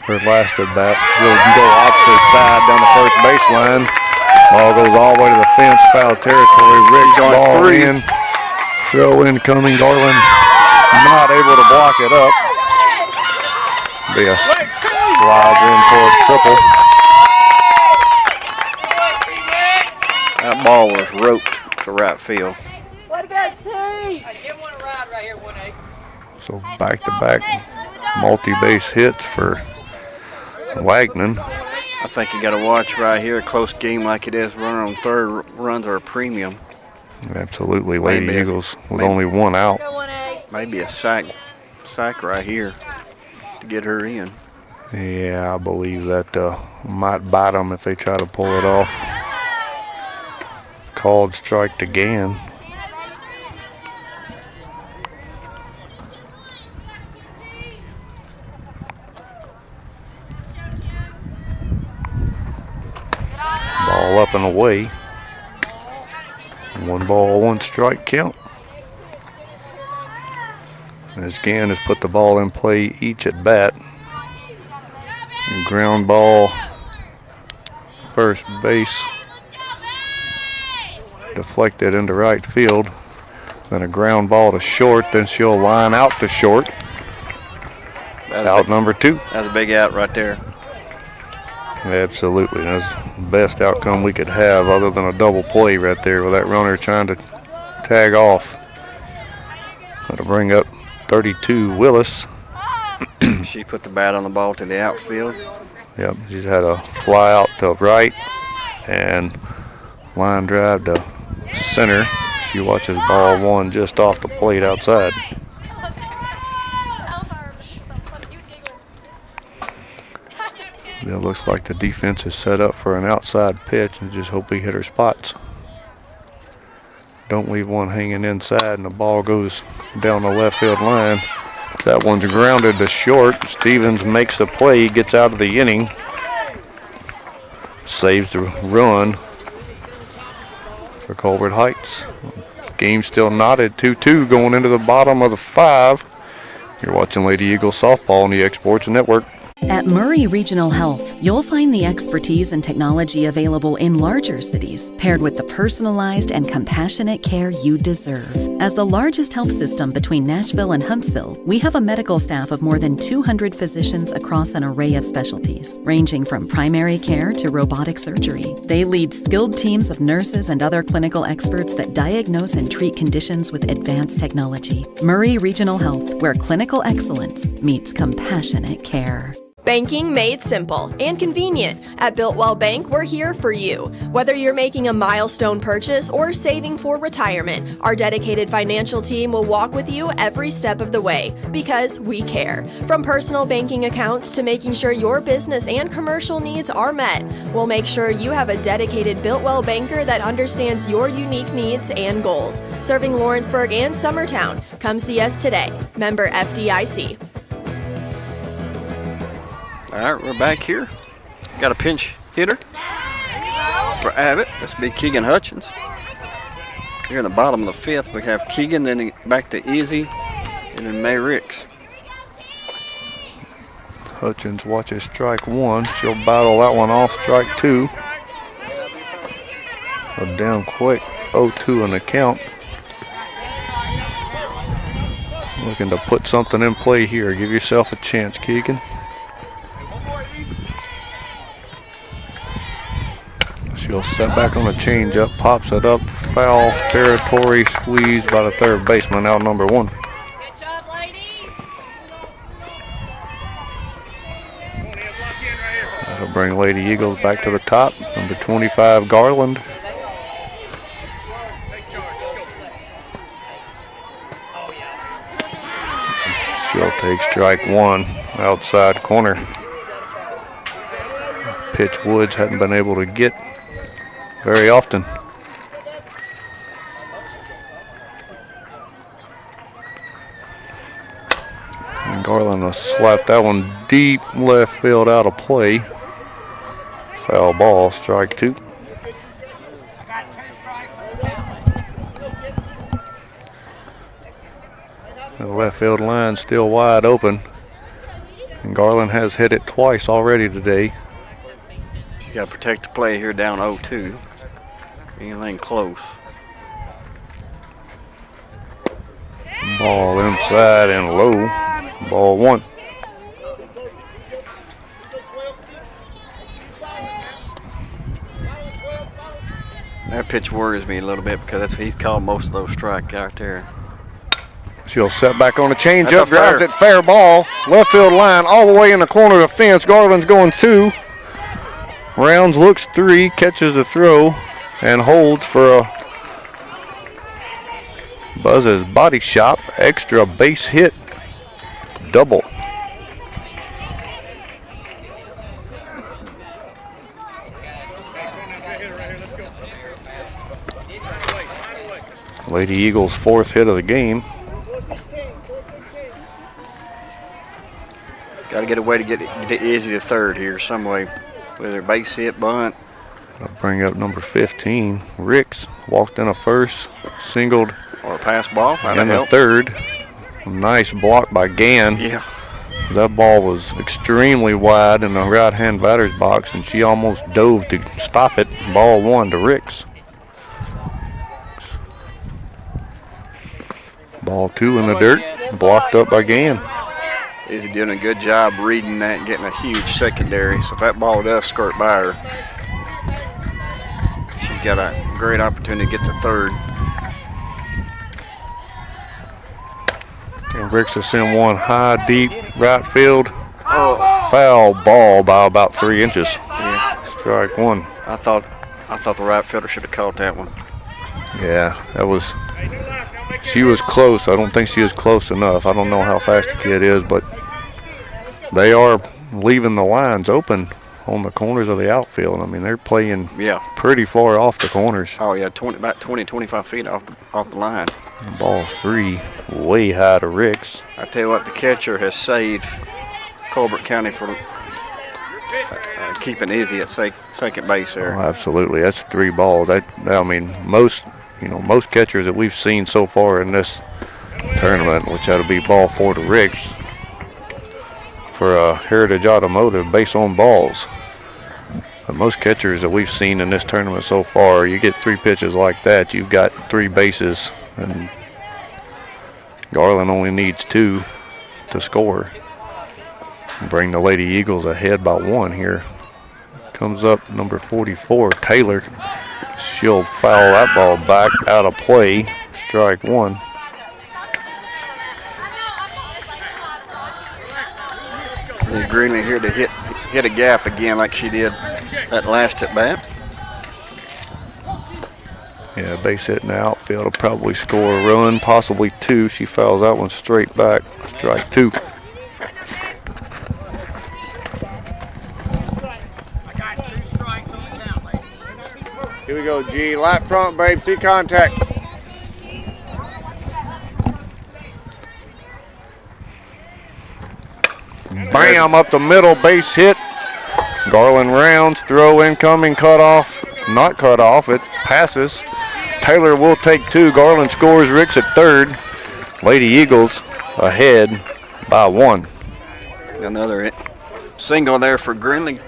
Her last at bat. She'll go opposite side down the first baseline. Ball goes all the way to the fence, foul territory. Rick's ball 3. in. Throw incoming. Garland not able to block it up. Be a slides in for a triple. That ball was roped to right field. So back-to-back multi-base hits for Wagner. I think you got to watch right here. A close game like it is. Runner on 3rd runs are a premium. Absolutely, Lady Eagles with only 1 out. Maybe a sack right here to get her in. Yeah, I believe that might bite them if they try to pull it off. Called strike again. Ball up and away. 1 ball, 1 strike count. As Gann has put the ball in play each at bat. Ground ball, first base, deflected into right field. Then a ground ball to short, then she'll line out to short. Out number 2. That's a big out right there. Absolutely. That's the best outcome we could have other than a double play right there with that runner trying to tag off. That'll bring up 32 Willis. She put the bat on the ball to the outfield. Yep, she's had a fly out to right and line drive to center. She watches ball 1 just off the plate outside. It looks like the defense is set up for an outside pitch and just hope we hit her spots. Don't leave one hanging inside and the ball goes down the left field line. That one's grounded to short. Stevens makes the play, gets out of the inning. Saves the run for Colbert Heights. Game still knotted 2-2 going into the bottom of the 5. You're watching Lady Eagle Softball on the Exports Network. At Murray Regional Health, you'll find the expertise and technology available in larger cities, paired with the personalized and compassionate care you deserve. As the largest health system between Nashville and Huntsville, we have a medical staff of more than 200 physicians across an array of specialties, ranging from primary care to robotic surgery. They lead skilled teams of nurses and other clinical experts that diagnose and treat conditions with advanced technology. Murray Regional Health, where clinical excellence meets compassionate care. Banking made simple and convenient. At Builtwell Bank, we're here for you. Whether you're making a milestone purchase or saving for retirement, our dedicated financial team will walk with you every step of the way because we care. From personal banking accounts to making sure your business and commercial needs are met, we'll make sure you have a dedicated Builtwell banker that understands your unique needs and goals. Serving Lawrenceburg and Summertown. Come see us today. Member FDIC. All right, we're back here. Got a pinch hitter for Abbott. This will be Keegan Hutchins. Here in the bottom of the 5th, we have Keegan, then back to Izzy, and then May Ricks. Hutchins watches strike 1. She'll battle that one off, strike 2. A down quick 0-2 in the count. Looking to put something in play here. Give yourself a chance, Keegan. She'll set back on a changeup, pops it up, foul territory, squeezed by the third baseman, out number 1. Good job, ladies. That'll bring Lady Eagles back to the top. Number 25, Garland. She'll take strike 1, outside corner. Pitch Woods hadn't been able to get very often. And Garland will slap that one deep left field out of play. Foul ball, strike 2. The left field line still wide open. And Garland has hit it twice already today. You got to protect the play here down 0-2. Anything close. Ball inside and low. Ball 1. That pitch worries me a little bit because he's called most of those strikes out there. She'll set back on a changeup, drives it fair ball. Left field line all the way in the corner of the fence. Garland's going 2. Rounds looks 3, catches the throw, and holds for a Buzz's Body Shop extra base hit double. Lady Eagles' 4th hit of the game. Got to get a way to get Izzy to third here some way. Whether base hit, bunt. I'll bring up number 15, Ricks. Walked in a first, singled. Or a pass ball. And a third. Nice block by Gann. Yeah. That ball was extremely wide in the right-hand batter's box, and she almost dove to stop it. Ball 1 to Ricks. Ball 2 in the dirt, blocked up by Gann. He's doing a good job reading that and getting a huge secondary. So if that ball does skirt by her, she's got a great opportunity to get to third. And Ricks to send one high, deep, right field. Foul ball by about 3 inches. Yeah. Strike one. I thought the right fielder should have caught that one. Yeah, that was. She was close. I don't think she was close enough. I don't know how fast the kid is, but they are leaving the lines open on the corners of the outfield. I mean, they're playing pretty far off the corners. Oh yeah, about 20, 25 feet off the line. Ball 3, way high to Ricks. I tell you what, the catcher has saved Colbert County for keeping Izzy at second base there. Oh, absolutely, that's 3 balls. I mean, most catchers that we've seen so far in this tournament, which that'll be ball 4 to Ricks for Heritage Automotive, base on balls. But most catchers that we've seen in this tournament so far, you get 3 pitches like that, you've got 3 bases, and Garland only needs 2 to score. Bring the Lady Eagles ahead by 1 here. Comes up number 44, Taylor. She'll foul that ball back out of play. Strike 1. Greenlee here to hit a gap again like she did that last at bat. Yeah, base hit in the outfield will probably score a run, possibly 2. She fouls that one straight back. Strike 2. Here we go, G. Light front, babe. See contact. Bam, up the middle, base hit. Garland rounds, throw incoming, cut off. Not cut off, it passes. Taylor will take 2. Garland scores. Ricks at third. Lady Eagles ahead by 1. Another single there for Greenlee.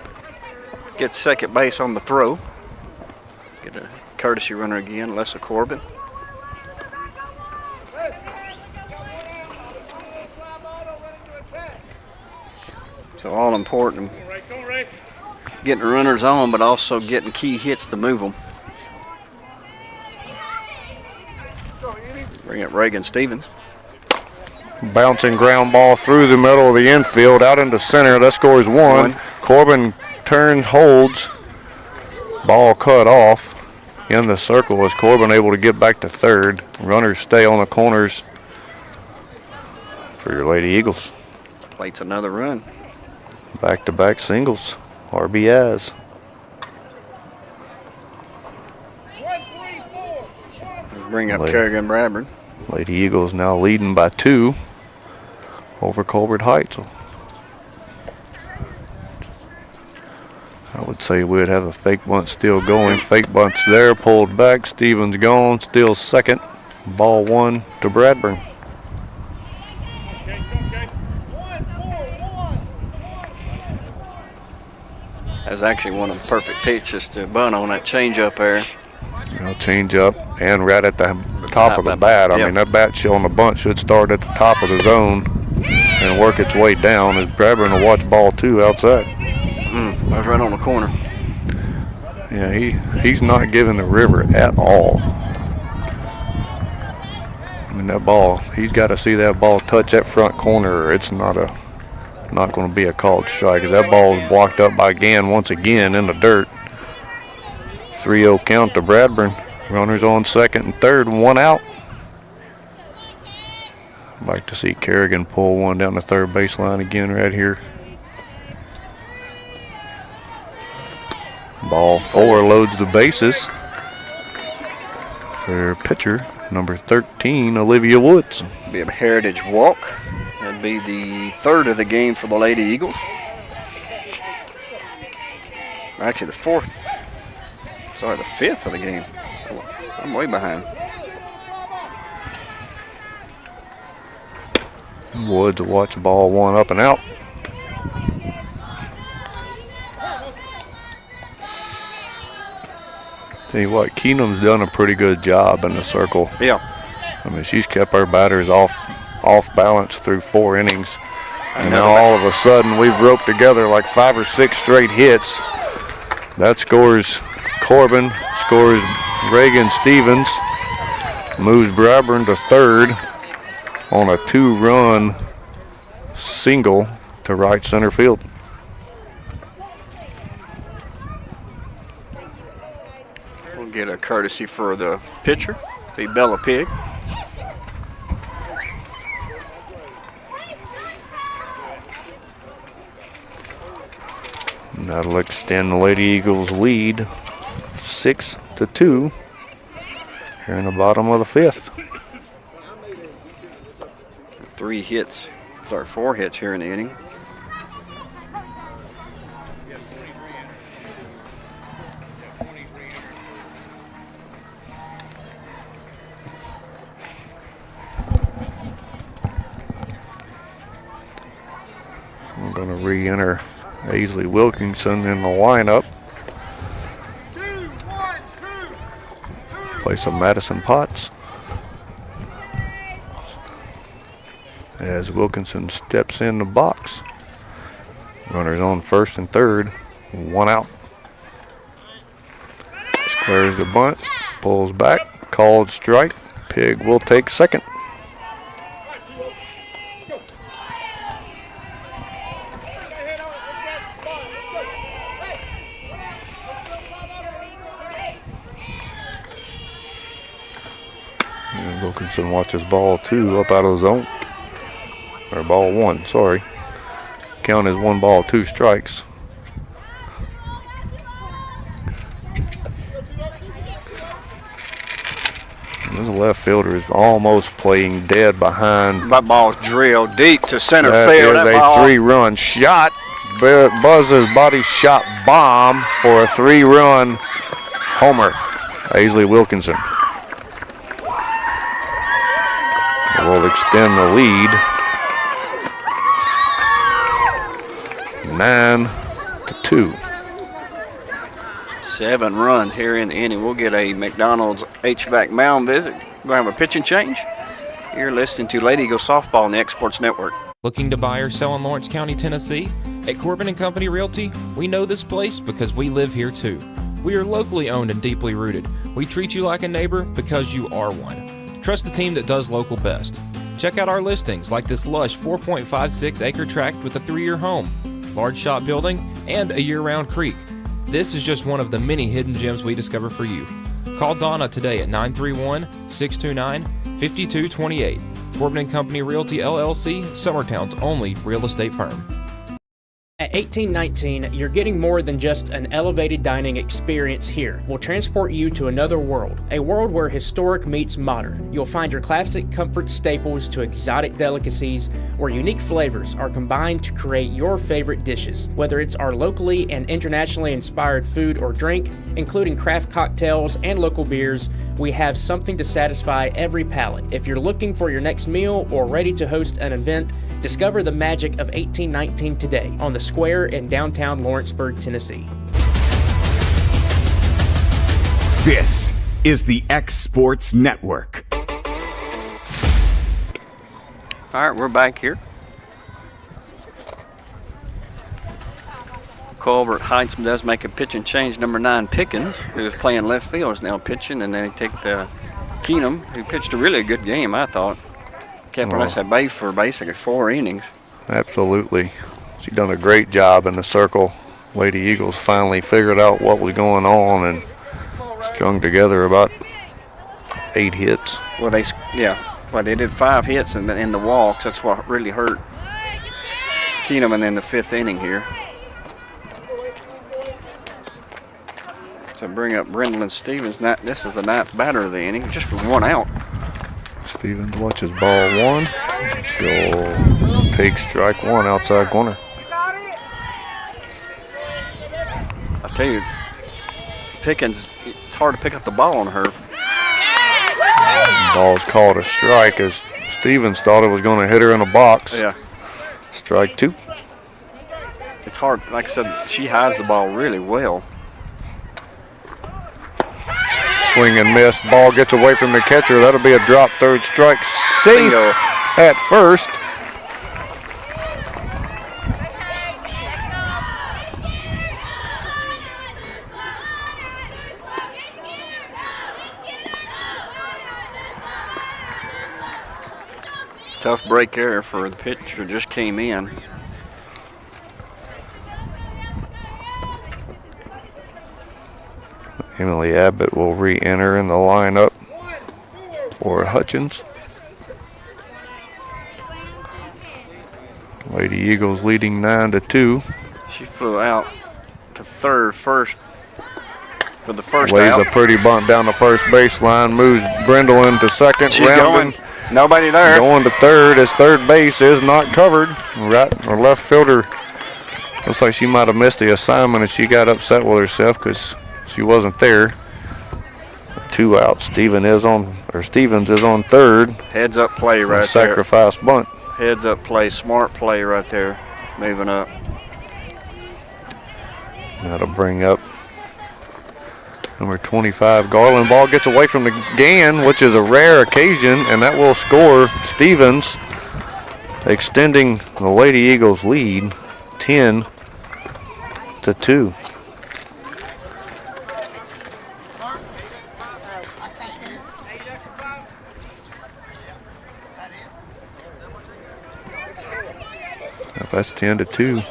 Gets second base on the throw. Get a courtesy runner again, Lessa Corbin. So all important, getting the runners on, but also getting key hits to move them. Bring up Reagan Stevens. Bouncing ground ball through the middle of the infield, out into center. That scores 1. Corbin turns, holds. Ball cut off in the circle. Is Corbin able to get back to third? Runners stay on the corners for your Lady Eagles. Plates another run. Back-to-back singles. RBIs. Bring up Kerrigan Bradburn. Lady Eagles now leading by 2 over Colbert Heights. I would say we would have a fake bunt still going. Fake bunt's there, pulled back. Stevens gone, still second. Ball 1 to Bradburn. That was actually one of the perfect pitches to bunt on that changeup there. Change up and right at the top of the bat. I mean, that bat showing the bunt should start at the top of the zone and work its way down. As Bradburn will watch ball 2 outside. That was right on the corner. Yeah, he's not giving the river at all. I mean, that ball, he's got to see that ball touch that front corner, or it's not going to be a called strike, because that ball is blocked up by Gann once again in the dirt. 3-0 count to Bradburn. Runners on second and third, 1 out. I'd like to see Kerrigan pull one down the third baseline again right here. Ball 4 loads the bases for pitcher number 13, Olivia Woods. Be a heritage walk. That'd be the 3rd of the game for the Lady Eagles. Actually, the 4th. Sorry, the 5th of the game. I'm way behind. Woods will watch ball 1 up and out. Tell you what, Keenum's done a pretty good job in the circle. Yeah. I mean, she's kept our batters off balance through 4 innings. And now all of a sudden we've roped together like 5 or 6 straight hits. That scores Corbin, scores Reagan Stevens, moves Bradburn to third on a 2-run single to right center field. We'll get a courtesy for the pitcher, the Bella Pig. And that'll extend the Lady Eagles' lead 6-2 here in the bottom of the 5th. 4 hits here in the inning. We're going to re-enter Aisley Wilkinson in the lineup. Play some Madison Potts. As Wilkinson steps in the box. Runners on first and third, 1 out. Squares the bunt, pulls back, called strike. Pig will take second. And Wilkinson watches ball 2 up out of the zone. Or ball 1, sorry. Count as 1 ball, 2 strikes. And this left fielder is almost playing dead behind. That ball's drilled deep to center That field. is That a ball, 3-run shot. Buzz's body shot bomb for a 3-run homer. Aisley Wilkinson will extend the lead 9-2. 7 runs here in the inning. We'll get a McDonald's HVAC mound visit. We're going to have a pitching change. You're listening to Lady Eagle Softball on the X Sports Network. Looking to buy or sell in Lawrence County, Tennessee? At Corbin & Company Realty, we know this place because we live here too. We are locally owned and deeply rooted. We treat you like a neighbor because you are one. Trust the team that does local best. Check out our listings like this lush 4.56 acre tract with a 3-year home, large shop building, and a year-round creek. This is just one of the many hidden gems we discover for you. Call Donna today at 931-629-5228. Corbin & Company Realty LLC, Summertown's only real estate firm. At 1819, you're getting more than just an elevated dining experience here. We'll transport you to another world, a world where historic meets modern. You'll find your classic comfort staples to exotic delicacies, where unique flavors are combined to create your favorite dishes. Whether it's our locally and internationally inspired food or drink, including craft cocktails and local beers, we have something to satisfy every palate. If you're looking for your next meal or ready to host an event, discover the magic of 1819 today on the Square in downtown Lawrenceburg, Tennessee. This is the X Sports Network. All right, we're back here. Colbert Heights does make a pitching change. Number 9, Pickens, who was playing left field, is now pitching, and then they take the Keenum, who pitched a really good game, I thought. Kept us at bay for basically 4 innings. Absolutely. She done a great job in the circle. Lady Eagles finally figured out what was going on and strung together about 8 hits. Well, they did 5 hits in the walks. That's what really hurt Keenum, and then the 5th inning here. So bring up Brendlin Stevens. This is the 9th batter of the inning, just for 1 out. Stevens watches ball 1. She'll take strike 1 outside corner. I tell you, Pickens, it's hard to pick up the ball on her. Ball's called a strike as Stevens thought it was going to hit her in the box. Yeah. Strike 2. It's hard. Like I said, she hides the ball really well. swing and miss. Ball gets away from the catcher. That'll be a drop third strike. Safe Bingo. at first. Tough break there for the pitcher, just came in. Emily Abbott will re-enter in the lineup for Hutchins. Lady Eagles leading 9-2. She flew out to third first for the first Lays out. a pretty bunt down the first baseline, moves Brindle into second. She's rounding, going. Nobody there. Going to third as third base is not covered. Right or left fielder looks like she might have missed the assignment and she got upset with herself because she wasn't there. 2 outs. Stevens is on third. Heads up play right there. Sacrifice bunt. Heads up play, smart play right there. Moving up. That'll bring up number 25, Garland. Ball gets away from the Gann, which is a rare occasion, and that will score Stevens, extending the Lady Eagles lead 10-2. That's 10-2.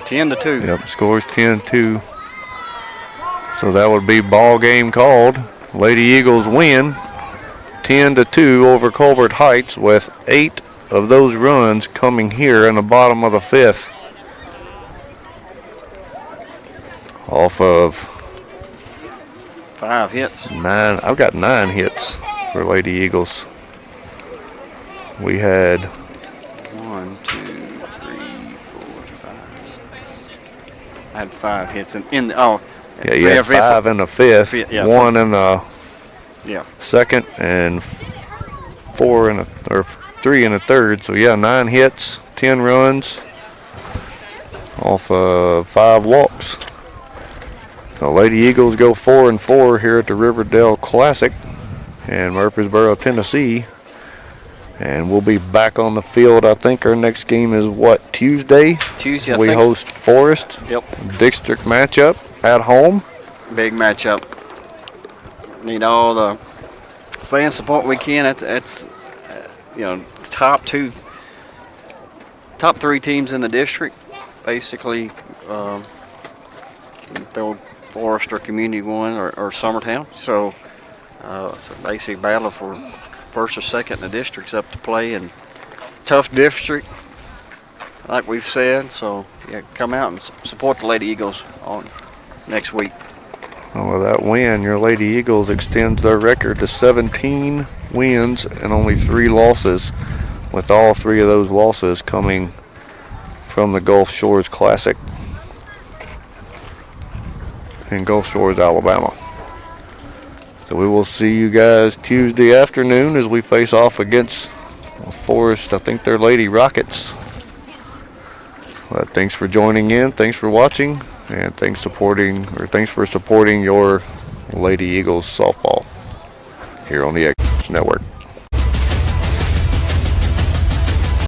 10-2. Yep, scores 10-2. So that would be ball game called. Lady Eagles win 10-2 over Colbert Heights, with 8 of those runs coming here in the bottom of the 5th. Off of 5 hits. 9. I've got 9 hits for Lady Eagles. We had 1, 2, 3, 4, 5. I had 5 hits in the yeah, you had 5 in the 5th, yeah, 1 in the yeah. second, and 3 in the third. So yeah, 9 hits, 10 runs, off 5 walks. The Lady Eagles go 4-4 here at the Riverdale Classic in Murfreesboro, Tennessee. And we'll be back on the field. I think our next game is what, Tuesday? Tuesday, we host Forest. Yep. District matchup at home. Big matchup. Need all the fan support we can. That's top 3 teams in the district. Basically, throw Forest or Community 1 or Summertown. So it's a basic battle for first or second in the district's up to play, and tough district, like we've said. So yeah, come out and support the Lady Eagles on next week. Well, with that win, your Lady Eagles extends their record to 17 wins and only 3 losses, with all 3 of those losses coming from the Gulf Shores Classic in Gulf Shores, Alabama. So we will see you guys Tuesday afternoon as we face off against Forest. I think they're Lady Rockets. But thanks for joining in. Thanks for watching. And thanks for supporting your Lady Eagles softball here on the X Network.